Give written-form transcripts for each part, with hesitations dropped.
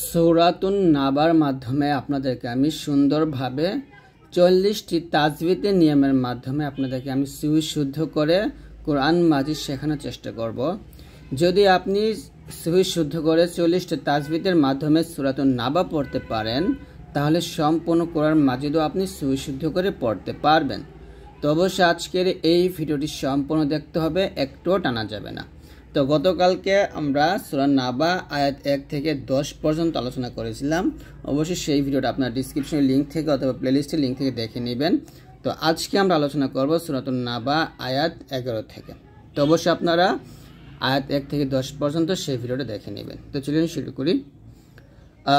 সূরাতুন নাবার মাধ্যমে আপনাদেরকে আমি সুন্দরভাবে 40টি তাজবিদের নিয়মের মাধ্যমে আপনাদেরকে আমি সুশুদ্ধ করে কোরআন মাজিদ শেখানোর চেষ্টা করব। যদি আপনি সুশুদ্ধ করে 40টি তাজবিদের মাধ্যমে সূরাতুন নাবা পড়তে পারেন, তাহলে সম্পূর্ণ কোরআন মাজিদও আপনি সুশুদ্ধ করে পড়তে পারবেন। তো অবশ্যই আজকের এই ভিডিওটি সম্পূর্ণ দেখতে হবে, একটুও টানা যাবে না। তো গতকালকে আমরা সূরা নাবা আয়াত 1 থেকে 10 পর্যন্ত আলোচনা করেছিলাম। অবশ্যই সেই ভিডিওটা আপনার ডিসক্রিপশনের লিঙ্ক থেকে অথবা প্লেলিস্টের লিঙ্ক থেকে দেখে নেবেন। তো আজকে আমরা আলোচনা করব সূরাতুন নাবা আয়াত 11 থেকে। তো অবশ্যই আপনারা আয়াত 1 থেকে 10 পর্যন্ত সেই ভিডিওটা দেখে নেবেন। তো চলুন শুরু করি।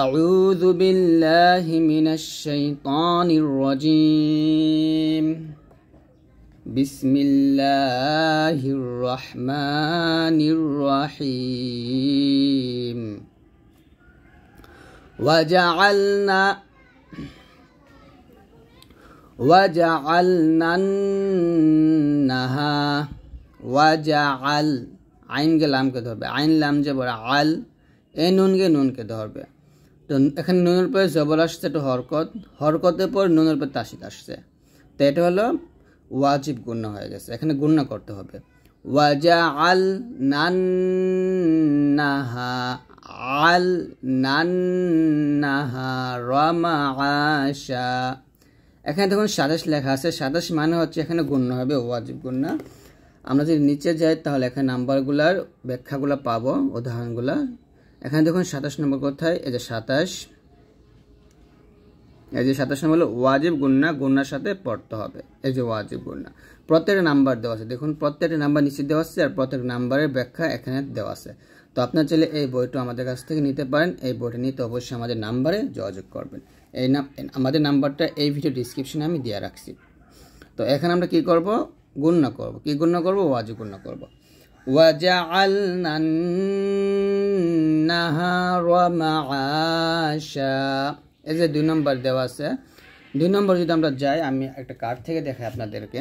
আউযু বিল্লাহি মিনাশ শাইতানির রাজীম। বিসমিল্লাহির রহমানির রহিম। ওয়াজআল আইন কে লামকে ধরবে, আইন লাম জবর আল, এ নুনকে নুনকে ধরবে। তো এখানে নুনের পরে জবর আসছে, একটু হরকতের পর নুনের পর তাসিদ আসছে। তো এটা হলো ওয়াজিব গুণনা হয়ে গেছে, এখানে গুণনা করতে হবে। ওয়াজআল নান্নাহা আল নান্নাহা রামাআশা। এখানে দেখুন 27 লেখা আছে, 27 মানে হচ্ছে এখানে গুণনা হবে, ওয়াজিব গুণনা। আমরা যদি নিচে যাই তাহলে এখানে নাম্বারগুলার ব্যাখ্যাগুলো পাবো, উদাহরণগুলা। এখানে দেখুন 27 নম্বর কোথায়, এই যে 27, এই যে 27 নম্বর হলো ওয়াজিব গুণনা, গুণনার সাথে পড়তে হবে। এই যে ওয়াজিব গুণনা প্রত্যেকটা নাম্বার দেওয়া আছে, দেখুন প্রত্যেকটা নাম্বার নিচে দেওয়া আছে আর প্রত্যেক নাম্বারের ব্যাখ্যা এখানে দেওয়া আছে। তো আপনার চাইলে এই বইটা আমাদের কাছ থেকে নিতে পারেন। এই বইটা নিতে অবশ্যই আমাদের নাম্বারে যোগাযোগ করবেন। আমাদের নাম্বারটা এই ভিডিও ডিসক্রিপশনে আমি দিয়ে রাখছি। তো এখানে আমরা কি করব, গুণনা করব। কি গুণনা করব? ওয়াজিব গুণনা করব। ওয়াজআলনান্নাহারা মাআশা, এই যে 2 নম্বর দেওয়া আছে। 2 নম্বর যদি আমরা যাই, আমি একটা কার্ড থেকে দেখাই আপনাদেরকে,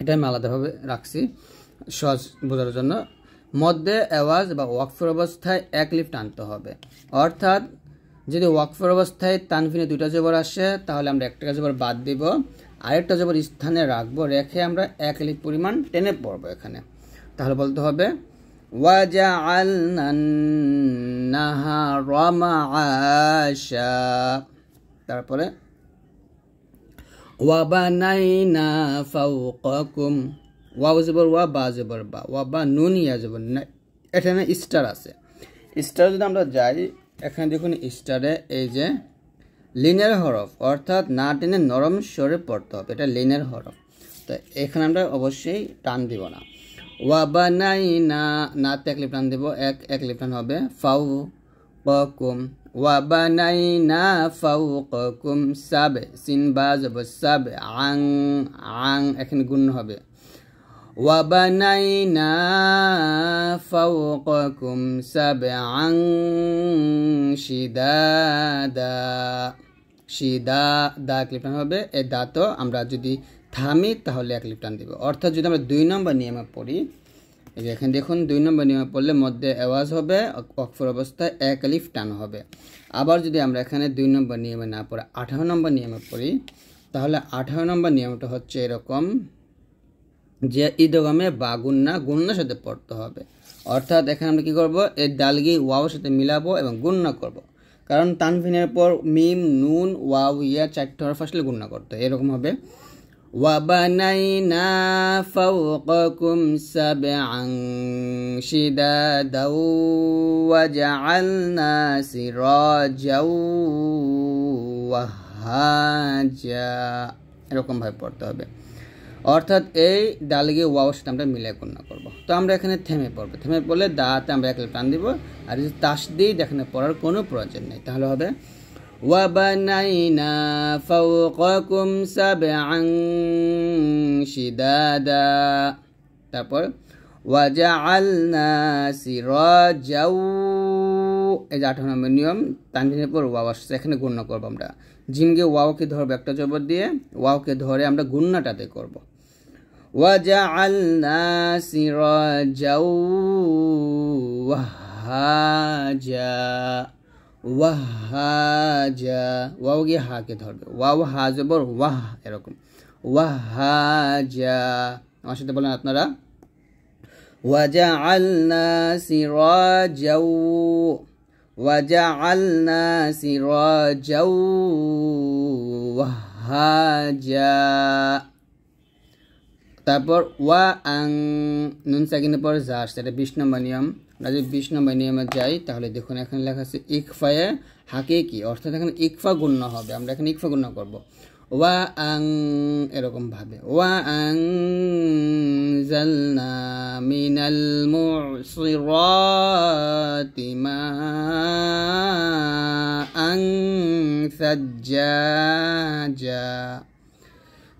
এটা আমি আলাদাভাবে রাখছি সহজ বোঝার জন্য। মধ্যে আওয়াজ বা ওয়াকফের অবস্থায় এক লিফ টানতে হবে। অর্থাৎ যদি ওয়াকফের অবস্থায় তানভিনে 2টা জবর আসে, তাহলে আমরা একটা জবর বাদ দিব, আরেকটা জবর স্থানে রাখবো, রেখে আমরা এক লিফ পরিমাণ টেনে পড়বো এখানে। তাহলে বলতে হবে ওয়াজআলনান্নাহারা মাআশা, তারপরে ওয়াবানাইনা ফাওকাকুম, ওয়াও জবর ওয়া, বা জবর বা, ওয়াবা নুন ইয়া জবর না। এখানে স্টার আছে, স্টার যদি আমরা যাই, এখানে দেখুন স্টারে এই যে লিনের হরফ, অর্থাৎ না টেনে নরম স্বরে পড়তে হবে, এটা লিনের হরফ। তো এখানে আমরা অবশ্যই টান দিব না। ওয়াবানাইনা, নাতে এক লিফ টান দেব, এক লিফ টান হবে। ফাওকাকুম, ওয়াবানাইনা ফাওকাকুম সাবে, সিন বা জবর সাবে, আং এখানে গুণ হবে। ওয়াবানাইনা ফাওকাকুম সাবআন শিদাদা, দা এক লিফ টান হবে। এই দা তো আমরা যদি থামি তাহলে এক লিফ টান দিব। অর্থাৎ যদি আমরা 2 নম্বর নিয়মে পড়ি, এই যে এখানে দেখুন 2 নম্বর নিয়মে পড়লে মধ্যে আওয়াজ হবে, ওয়াকফের অবস্থায় এক লিফ টান হবে। আবার যদি আমরা এখানে 2 নম্বর নিয়মে না পড়ে 18 নম্বর নিয়মে পড়ি, তাহলে 18 নম্বর নিয়মটা হচ্ছে এরকম যে ইদগামে বা গুণনার সাথে পড়তে হবে। অর্থাৎ এখানে আমরা কি করব, এই দালগি ওয়াওর সাথে মিলাবো এবং গুণনা করব। কারণ তানভিনের পর মিম, নুন, ওয়াও, ইয়া 4টা হরফ আসলে গুণনা করতে হয়। এরকম হবে ওয়াবানাইনা ফাওকাকুম সাবআন শিদাদাও ওয়াজআলনা সিরাজাও ওয়াহাজা, এরকম ভাবে পড়তে হবে। অর্থাৎ এই ডালগে ওয়াওর সাথে আমরা মিলে গুণনা করব। তো আমরা এখানে থেমে পড়বো, থেমে পড়লে দাতে আমরা এক লিফ টান দিব, আর যদি তাসদীদ এখানে পড়ার কোনো প্রয়োজন নেই। তাহলে হবে ওয়াবানাইনা ফাওকাকুম সাবআন শিদাদা, তারপর ওয়াজআলনা সিরাজাও, এই যে 18 নম্বর নিয়ম, তানভিনের পর ওয়াও আসছে, এখানে গুণনা করব আমরা। জিমকে ওয়াওকে ধরবো একটা জবর দিয়ে, ওয়াওকে ধরে আমরা গুণনাটাতে করব। وجعلنا سراجا وهاجا ওয়াহাজা, ওয়াও গিয়ে হাকে ধরবে, ওয়াও হা জবর ওয়াহ, এরকম ওয়াহাজা। আমার সাথে বলেন আপনারা, ওয়াজআলনা সিরাজাও, ওয়াজআলনা সিরাজাও ওয়াহাজা। তারপর ওয়া আং, নুন সাকিনের পর যা আসছে, এটা 20 নম্বর নিয়ম। আমরা যদি 20 নম্বর নিয়মে যাই তাহলে দেখুন এখানে লেখা আছে ইকফায়ে হাকিকি, অর্থাৎ এখানে ইকফা গুণ্য হবে। আমরা এখানে ইকফা গুণ্য করব, ওয়া আং এরকম ভাবে, ওয়া আং জালনা মিনাল মুসিরাতি মাআন সাজ্জাজা।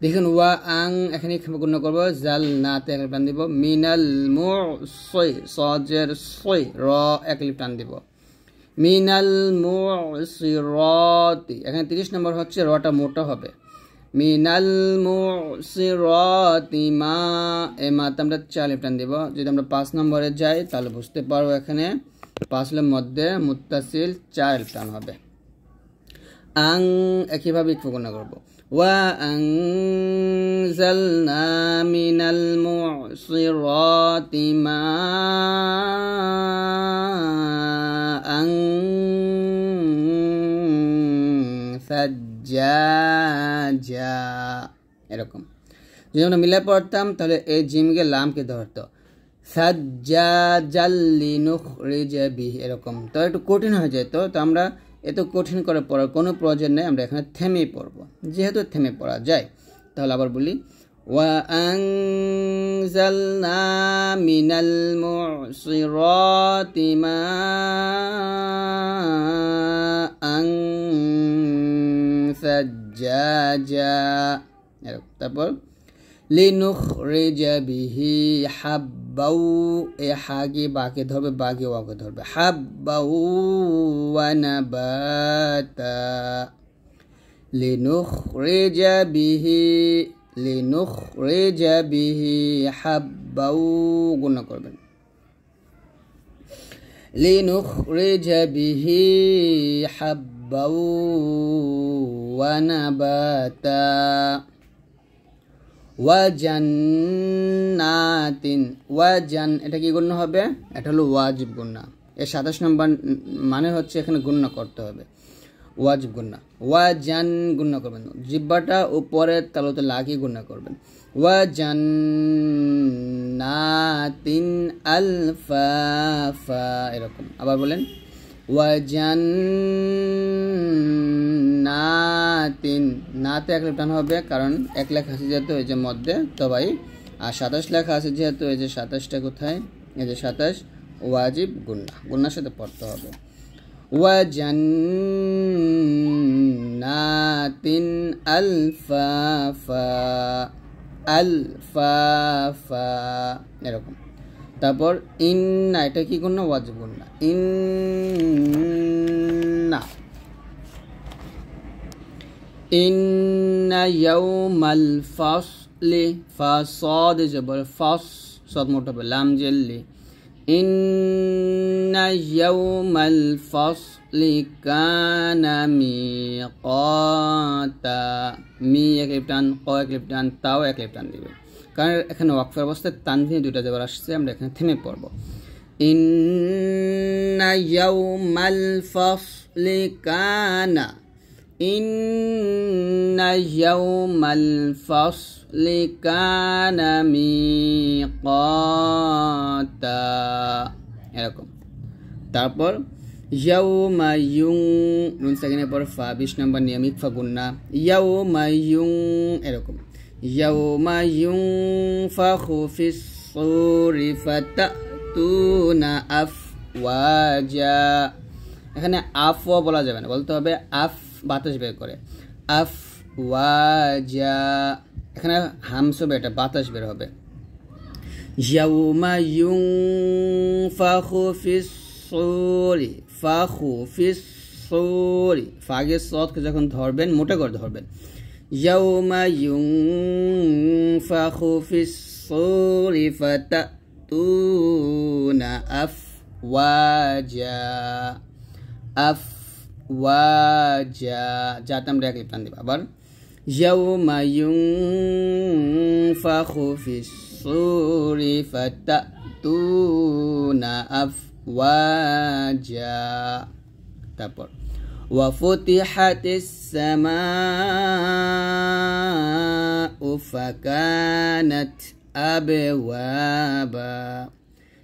দেখুন ওয়া আং এখানে গুণ্য করবো, জাল নাতে এক টান দিব, মিনাল মুসি সজের সই র এক টান দিব, মিনাল মুসিরাতি। এখানে 30 নম্বর হচ্ছে রটা মোটা হবে, মিনাল মুসিরাতি মা, এ মাতে আমরা 4 টান দিব। যদি আমরা 5 নম্বরে যাই তাহলে বুঝতে পারবো এখানে 5 এর মধ্যে মুত্তাসিল 4 টান হবে। আং একইভাবে গুণ্য করবো, وأنزلنا من المعصرات ماء ثجاجا। এরকম যদি আমরা মিলে পড়তাম তাহলে এই জিমকে লামকে ধরতো, সাজ্জাজাল লিনুখরিজা বিহি, এরকম। তো একটু কঠিন হয়ে যেত, তো আমরা এত কঠিন করে পড়ার কোনো প্রয়োজন নেই, আমরা এখানে থেমেই পড়ব। যেহেতু থেমে পড়া যায় তাহলে আবার বলি, ওয়া আনজালনা মিনাল মুসিরাতি মাআন সাজ্জাজা, এরকম। তারপর লিনুখরিজা বিহি হাব্বাউ, এ হাগে বাকে ধরবে, বাগে ওয়াকে ধরবে, হাব্বাউ ওয়া নাবাতা, লিনুখরিজা বিহি, লিনুখরিজা বিহি হাব্বাউ গুণ করবেন, লিনুখরিজা বিহি হাব্বাউ ওয়া নাবাতা। ওয়াজান্নাতিন, ওয়াজান এটা কি গুণ্য হবে? এটা হলো ওয়াজিব গুণ্য। এর 27 নম্বর মানে হচ্ছে এখানে গুণ্য করতে হবে, ওয়াজিব গুণ্য। ওয়াজান গুণ্য করবেন, জিহ্বাটা উপরে তালুতে লাগিয়ে গুণ্য করবেন, ওয়াজান্নাতিন আলফাফা, এরকম। আবার বলেন, ওয়াজান্নাতিন, নাতে এক টান হবে কারণ এক লেখা আছে যেহেতু এই যে মধ্যে তবাই, আর 27 লেখা আছে যেহেতু এই যে 27টা কোথায়, এই যে 27 ওয়াজিব গুন্না, গুন্নার সাথে পড়তে হবে। ওয়াজান্নাতিন আলফাফা, আলফাফা, এরকম। তারপর ইন্না, এটা কি গুন্না? ওয়াজিব গুন্না, ইন্না। ইন্না ইয়াউমাল ফাসলি, ফাসাদ জবর ফাস, সাদ মোটা হবে, লাম জেল্লি, ইন্না ইয়াউমাল ফাসলি কানা মিকাতা, মি এক টান, ক এক টান, তাও এক টান দিবে, কারণ এখানে ওয়াকফের অবস্থায় তানভিনে দুইটা জবর আসছে, আমরা এখানে থেমে পড়ব। ইন্না ইয়াউমাল ফাসলি কানা, ইন্না ইয়াউমাল ফাসলি কানা মিকাতা, এরকম। তারপর ইয়াউমা ইউং, নুন সাকিনের পর ফা, 20 নম্বর নিয়মিক ফা গুন্না, ইয়াউমা ইউং, এরকম। ইয়াউমা ইউনফাখু ফিস-সূরি ফাতাতুনা আফওয়াজা, এখানে আফওয়া বলা যাবে না, বলতে হবে আফ, বাতাস বের করে, আফওয়াজা, এখানে হামস হবে, এটা বাতাস বের হবে। ইয়াউমা ইউনফাখু ফিস-সূরি, ফাখু ফিস-সূরি, ফাগে সদকে যখন ধরবেন মোটা করে ধরবেন, ইয়াউমা ইউনফাখু ফিস-সূরি ফাতাতুনা আফওয়াজা, আফওয়াজা, যাতে আমরা এক টান দিব। আবার ইয়াউমা ইউনফাখু ফিস-সূরি ফাতাতুনা আফওয়াজা। তারপর ওয়া ফুতিহাতিস সামাউ ফাকানাত আবওয়াবা।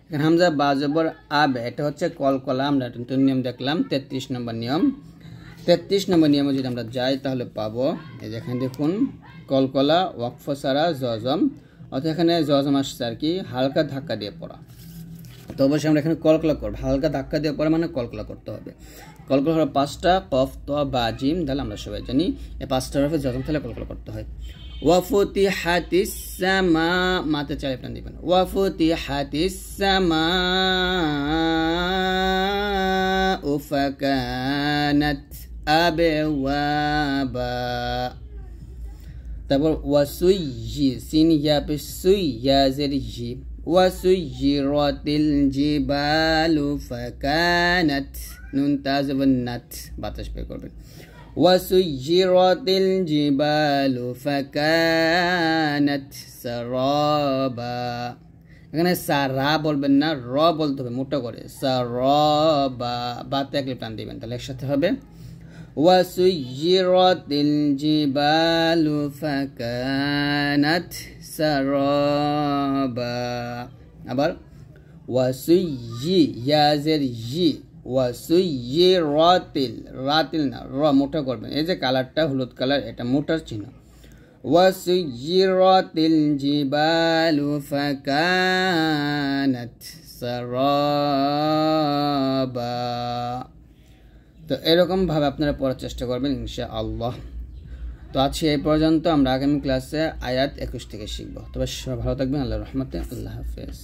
এখানে হামজা বা জবর আব, এটা হচ্ছে কলকলা। আমরা কিন্তু নিয়ম দেখলাম 33 নম্বর নিয়ম। 33 নম্বর নিয়মে যদি আমরা যাই তাহলে পাবো, এই যে এখানে দেখুন কলকলা ওয়াকফ সারা জজম, অর্থাৎ এখানে জজম আসছে আর কি হালকা ধাক্কা দিয়ে পড়া। তো অবশ্যই আমরা এখানে কলকলা করবো, হালকা ধাক্কা দিয়ে পড়া মানে কলকলা করতে হবে। কলকলা হলো 5টা, কফ ত বা জিম, তাহলে আমরা সবাই জানি এই 5টা হরফে জজম তাহলে কলকলা করতে হয়। ওয়াফুতিহাতিস সামা, মাতে 4 টান দিবেন। ওয়াফুতিহাতিস সামাউ ফাকানাত আবওয়াবা। তারপর ওয়াসুইয়ি, সিন ইয়া পে সুই, ইয়া জের জি, ওয়াসুইয়িরাতিল জিবালু ফাকানাত, নুন তা জবর নাত, বাতাস বের করবেন। ওয়াসুইয়িরাতিল জিবালু ফাকানাত সারাবা। এখানে সারা বলবেন না, র বলতে হবে মোটা করে, সারাবা, বাতে এক টান দিবেন, তাহলে একসাথে হবে ওয়াসুইয়িরাতিল জিবালু ফাকানাত সারাবা। আবার ওয়াসুইয়ি, ইয়া জের জি, ওয়াসুইয়িরাতিল, রাতিল না, র মোটা করবেন। এই যে কালারটা হলুদ কালার, এটা মোটার চিহ্ন। ওয়াসুইয়িরাতিল জিবালু ফাকানাত সারাবা। তো এরকম ভাবে আপনারা পড়ার চেষ্টা করবেন ইনশাআল্লাহ। তো আজকে এই পর্যন্ত, আমরা আগামী ক্লাসে আয়াত 21 থেকে শিখব। তবে সবাই ভালো থাকবেন, আল্লাহর রহমতে, আল্লাহ হাফেজ।